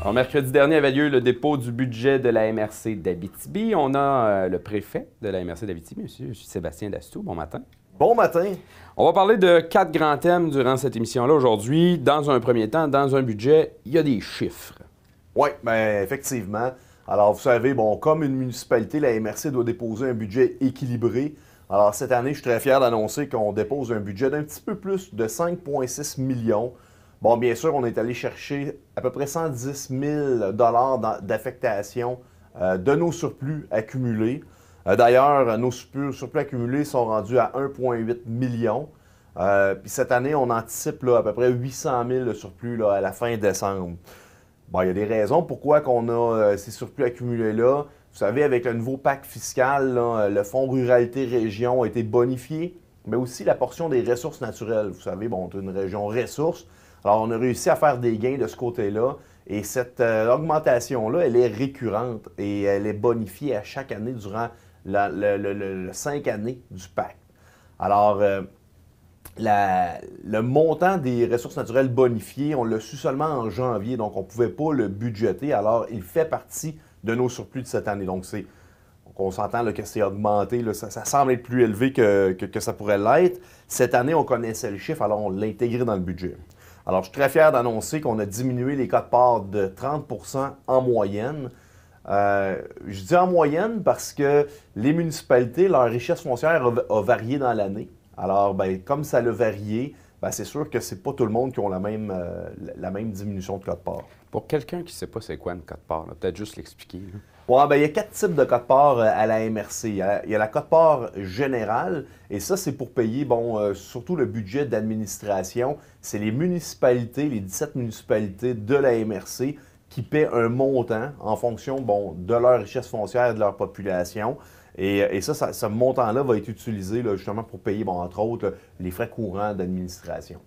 Alors, mercredi dernier avait lieu le dépôt du budget de la MRC d'Abitibi. On a le préfet de la MRC d'Abitibi, M. Sébastien Dastou. Bon matin. Bon matin. On va parler de 4 grands thèmes durant cette émission-là aujourd'hui. Dans un premier temps, dans un budget, il y a des chiffres. Oui, bien effectivement. Alors, vous savez, bon, comme une municipalité, la MRC doit déposer un budget équilibré. Alors, cette année, je suis très fier d'annoncer qu'on dépose un budget d'un petit peu plus de 5,6 millions. Bon, bien sûr, on est allé chercher à peu près 110 000 d'affectation de nos surplus accumulés. D'ailleurs, nos surplus accumulés sont rendus à 1,8 million. Puis cette année, on anticipe là, à peu près 800 000 de surplus là, à la fin décembre. Bon, il y a des raisons pourquoi on a ces surplus accumulés-là. Vous savez, avec le nouveau pacte fiscal, là, le Fonds Ruralité Région a été bonifié, mais aussi la portion des ressources naturelles. Vous savez, bon, on est une région ressources. Alors, on a réussi à faire des gains de ce côté-là. Et cette augmentation-là, elle est récurrente et elle est bonifiée à chaque année durant les 5 années du pacte. Alors, le montant des ressources naturelles bonifiées, on l'a su seulement en janvier, donc on ne pouvait pas le budgéter. Alors, il fait partie de nos surplus de cette année. Donc, on s'entend là, que c'est augmenté. Là, ça semble être plus élevé que ça pourrait l'être. Cette année, on connaissait le chiffre, alors on l'a intégré dans le budget. Alors, je suis très fier d'annoncer qu'on a diminué les quotes-parts de 30 % en moyenne. Je dis en moyenne parce que les municipalités, leur richesse foncière a varié dans l'année. Alors, ben, comme ça l'a varié, ben, c'est sûr que c'est pas tout le monde qui a la même diminution de quote-part. Pour quelqu'un qui ne sait pas c'est quoi une quote-part, peut-être juste l'expliquer. Ouais, ben, il y a 4 types de quote-part à la MRC. Il y a la quote-part générale, et ça, c'est pour payer, bon, surtout le budget d'administration. C'est les municipalités, les 17 municipalités de la MRC qui paient un montant en fonction, bon, de leur richesse foncière et de leur population. Et ça, ce montant-là va être utilisé là, justement pour payer, bon, entre autres, les frais courants d'administration.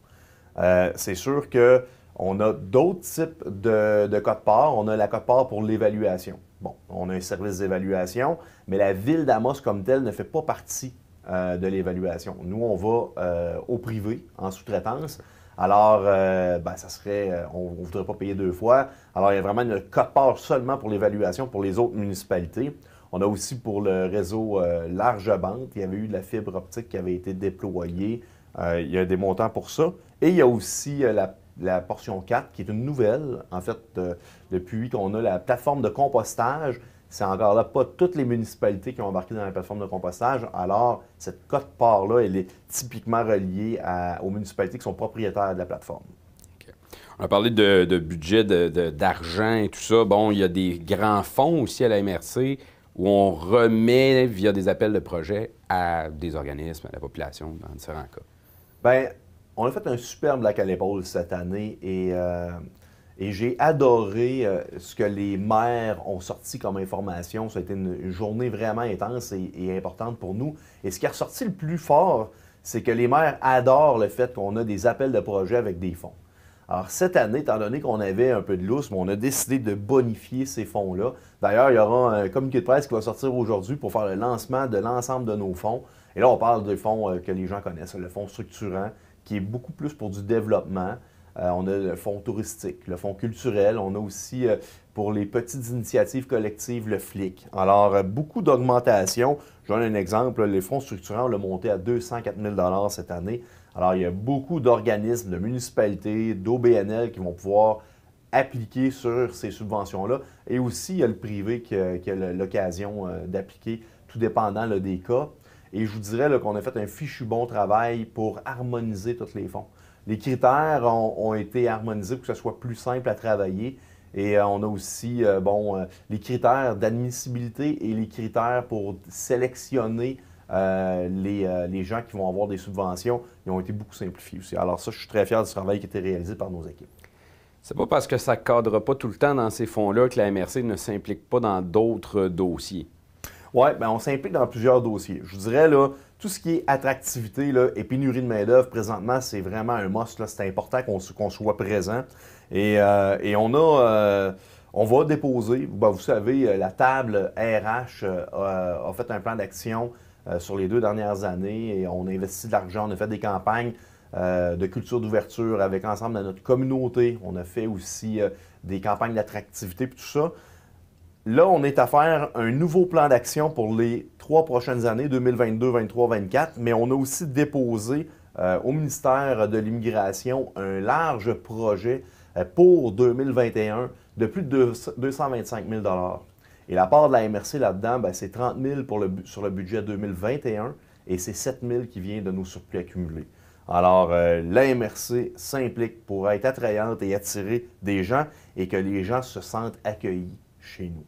C'est sûr qu'on a d'autres types de quote-part. On a la quote-part pour l'évaluation. Bon, on a un service d'évaluation, mais la ville d'Amos comme telle ne fait pas partie de l'évaluation. Nous, on va au privé, en sous-traitance. Alors, ben, ça serait, on ne voudrait pas payer 2 fois. Alors, il y a vraiment une quote-part seulement pour l'évaluation pour les autres municipalités. On a aussi pour le réseau large bande, il y avait eu de la fibre optique qui avait été déployée. Il y a des montants pour ça. Et il y a aussi la portion 4, qui est une nouvelle. En fait, depuis qu'on a la plateforme de compostage, c'est encore là pas toutes les municipalités qui ont embarqué dans la plateforme de compostage. Alors, cette quote-part-là, elle est typiquement reliée aux municipalités qui sont propriétaires de la plateforme. Okay. On a parlé de budget, d'argent et tout ça. Bon, il y a des grands fonds aussi à la MRC où on remet via des appels de projets à des organismes, à la population, dans différents cas. Bien, on a fait un superbe lac à l'épaule cette année et j'ai adoré ce que les maires ont sorti comme information. Ça a été une journée vraiment intense et importante pour nous. Et ce qui est ressorti le plus fort, c'est que les maires adorent le fait qu'on a des appels de projets avec des fonds. Alors, cette année, étant donné qu'on avait un peu de lousse, on a décidé de bonifier ces fonds-là. D'ailleurs, il y aura un communiqué de presse qui va sortir aujourd'hui pour faire le lancement de l'ensemble de nos fonds. Et là, on parle des fonds que les gens connaissent, le fonds structurant, qui est beaucoup plus pour du développement. On a le fonds touristique, le fonds culturel. On a aussi, pour les petites initiatives collectives, le FLIC. Alors, beaucoup d'augmentation. Je donne un exemple. Les fonds structurants, on l'a monté à 204 000 cette année. Alors, il y a beaucoup d'organismes, de municipalités, d'OBNL qui vont pouvoir appliquer sur ces subventions-là. Et aussi, il y a le privé qui a l'occasion d'appliquer, tout dépendant là, des cas. Et je vous dirais qu'on a fait un fichu bon travail pour harmoniser tous les fonds. Les critères ont été harmonisés pour que ce soit plus simple à travailler. Et on a aussi les critères d'admissibilité et les critères pour sélectionner les gens qui vont avoir des subventions. Ils ont été beaucoup simplifiés aussi. Alors ça, je suis très fier du travail qui a été réalisé par nos équipes. C'est pas parce que ça ne cadre pas tout le temps dans ces fonds-là que la MRC ne s'implique pas dans d'autres dossiers. Oui, bien, on s'implique dans plusieurs dossiers. Je vous dirais, là, tout ce qui est attractivité là, et pénurie de main-d'œuvre, présentement, c'est vraiment un must. C'est important qu'on soit présent. Et on va déposer, ben, vous savez, la table RH a fait un plan d'action sur les 2 dernières années et on a investi de l'argent, on a fait des campagnes. de culture d'ouverture avec ensemble de notre communauté. On a fait aussi des campagnes d'attractivité et tout ça. Là, on est à faire un nouveau plan d'action pour les 3 prochaines années, 2022, 2023, 2024, mais on a aussi déposé au ministère de l'Immigration un large projet pour 2021 de plus de 225 000 $. Et la part de la MRC là-dedans, c'est 30 000 sur le budget 2021 et c'est 7 000 qui vient de nos surplus accumulés. Alors, la MRC s'implique pour être attrayante et attirer des gens et que les gens se sentent accueillis chez nous.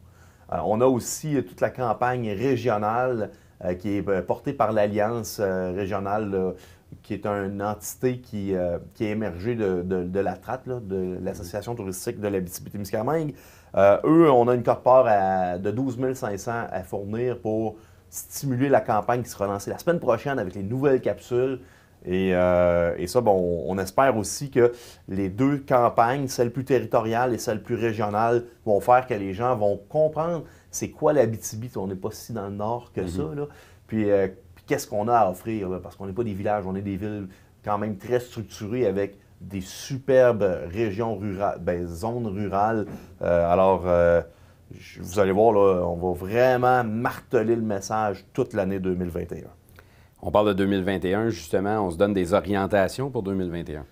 On a aussi toute la campagne régionale qui est portée par l'Alliance régionale, qui est une entité qui est émergée de la TRAT, de l'Association touristique de l'Abitibi-Témiscamingue. Eux, on a une quote-part de 12 500 à fournir pour stimuler la campagne qui sera lancée la semaine prochaine avec les nouvelles capsules. Et ça, on espère aussi que les deux campagnes, celle plus territoriale et celle plus régionale, vont faire que les gens vont comprendre c'est quoi l'Abitibi. On n'est pas si dans le nord que ça. Là. Puis qu'est-ce qu'on a à offrir? Là? Parce qu'on n'est pas des villages, on est des villes quand même très structurées avec des superbes régions rurales, zones rurales. Vous allez voir, là, on va vraiment marteler le message toute l'année 2021. On parle de 2021, justement, on se donne des orientations pour 2021.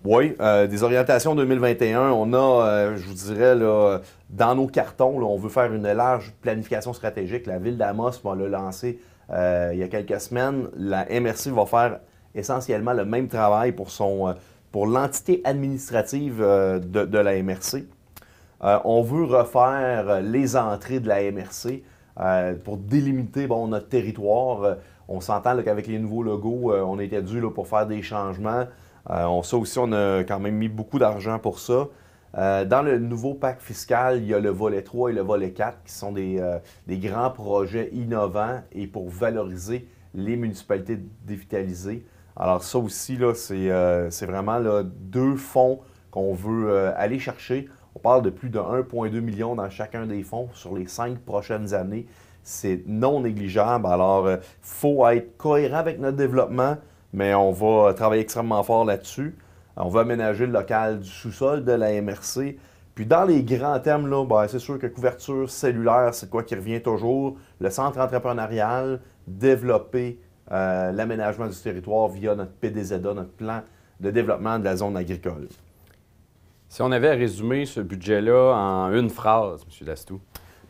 Oui, des orientations 2021. On a, je vous dirais, là, dans nos cartons, là, on veut faire une large planification stratégique. La ville d'Amos l'a lancé il y a quelques semaines. La MRC va faire essentiellement le même travail pour l'entité administrative de la MRC. On veut refaire les entrées de la MRC pour délimiter notre territoire. On s'entend qu'avec les nouveaux logos, on était dû pour faire des changements. Ça aussi, on a quand même mis beaucoup d'argent pour ça. Dans le nouveau pacte fiscal, il y a le volet 3 et le volet 4 qui sont des grands projets innovants et pour valoriser les municipalités dévitalisées. Alors ça aussi, c'est vraiment là, 2 fonds qu'on veut aller chercher. On parle de plus de 1,2 million dans chacun des fonds sur les 5 prochaines années. C'est non négligeable. Alors, il faut être cohérent avec notre développement, mais on va travailler extrêmement fort là-dessus. On va aménager le local du sous-sol de la MRC. Puis dans les grands thèmes, là, c'est sûr que couverture cellulaire, c'est quoi qui revient toujours. Le centre entrepreneurial, développer l'aménagement du territoire via notre PDZA, notre plan de développement de la zone agricole. Si on avait à résumer ce budget-là en une phrase, M. Dastou.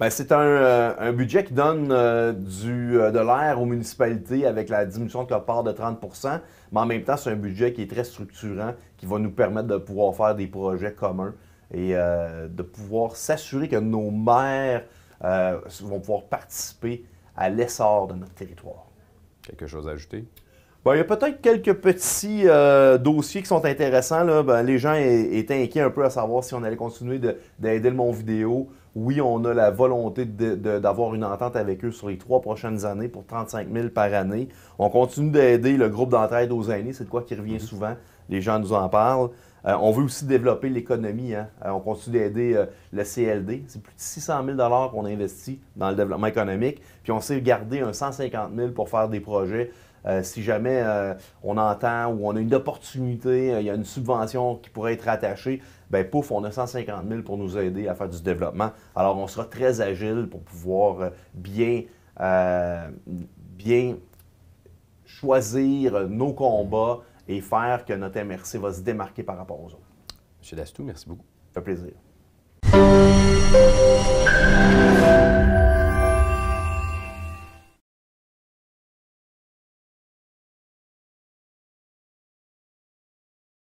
C'est un budget qui donne de l'air aux municipalités avec la diminution de quote-part de 30 %, mais en même temps, c'est un budget qui est très structurant, qui va nous permettre de pouvoir faire des projets communs et de pouvoir s'assurer que nos maires vont pouvoir participer à l'essor de notre territoire. Quelque chose à ajouter? Il y a peut-être quelques petits dossiers qui sont intéressants. Là. Les gens étaient inquiets un peu à savoir si on allait continuer d'aider le Monde Vidéo. Oui, on a la volonté d'avoir une entente avec eux sur les 3 prochaines années pour 35 000 par année. On continue d'aider le groupe d'entraide aux aînés. C'est de quoi qui revient souvent. Les gens nous en parlent. On veut aussi développer l'économie. Hein. On continue d'aider le CLD. C'est plus de 600 000 $ qu'on investit dans le développement économique. Puis on sait garder un 150 000 pour faire des projets. Si jamais on entend ou on a une opportunité, il y a une subvention qui pourrait être rattachée, pouf, on a 150 000 pour nous aider à faire du développement. Alors, on sera très agile pour pouvoir bien choisir nos combats et faire que notre MRC va se démarquer par rapport aux autres. M. Dastou, merci beaucoup. Ça fait plaisir.